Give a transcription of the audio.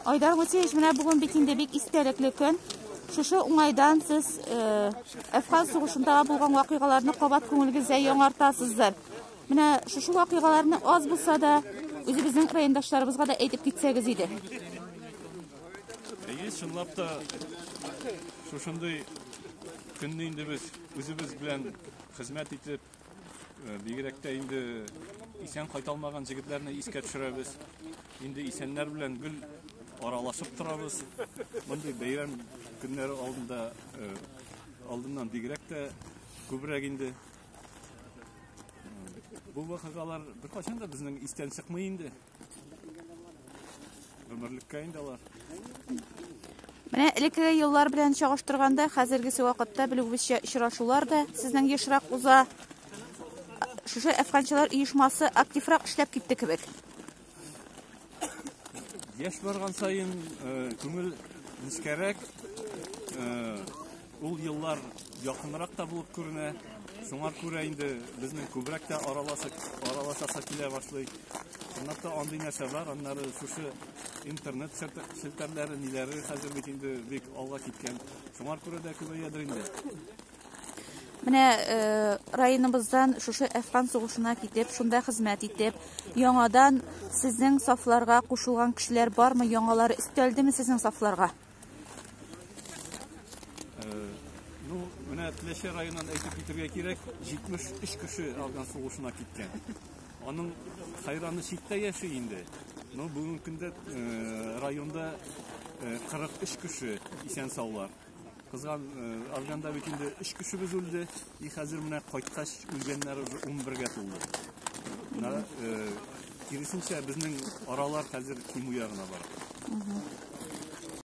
Айдар Мусеевич, менә бүген бит инде бик истәлекле көн. Шушы уңайдан сез Әфган сугышында булган вакыйгаларны кабат күңелегездә яңартасыздар. Менә шушы вакыйгаларны аз булса да үзебезнең райондашларыбызга да әйтеп китсәгез иде. Чынлап та шушындай көнне инде без үзебез белән хезмәт итеп, бигрәк тә инде исән кайталмаган җегетләрне искә төшерәбез. Инде исәннәр белән гел аралашып торабыз. Мондый бәйрәм көннәре алдыннан бигрәк тә күбрәк инде. Бу вакыйгалар беркайчан да безнең истән чыкмый инде. Гомерлеккә инде алар. Менә элекке еллар белән чагыштырганда, хәзергесе вакытта белүебезчә очрашулар да сезнең ешрак уза. Шушы Әфганчылар оешмасы активрак эшләп китте кебек. Яшь барган сайын күңел нечкәрәк, ул еллар якынрак та булып күренә. Шуңа күрә инде безнең күбрәк тә аралашасы килә башлый. Шуннан да андый нәрсә бар, аннары шушы интернет челтәрләре ниләре хәзер бит инде бик алга киткән. Шуңа күрә дә күбәйәдер инде. Менә районыбыздан шушы Әфган сугышына китеп, шунда хезмәт итеп, яңадан сезнең сафларга кушылган кешеләр бармы, яңалары өстәлдеме сезнең сафларга? Менә Теләче районынан әйтеп китәргә кирәк, 73 кеше Әфган сугышына киткән. Аның хайраны читтә яши инде. Бүгенге көндә районда 43 кеше исән саулар. Кызган Афганда бит инде 3 кешебез үлде. Хәзер менә кайткач үлгәннәр 11-гә тулды. Менә киресенчә безнең аралар хәзер кимү ягына бара.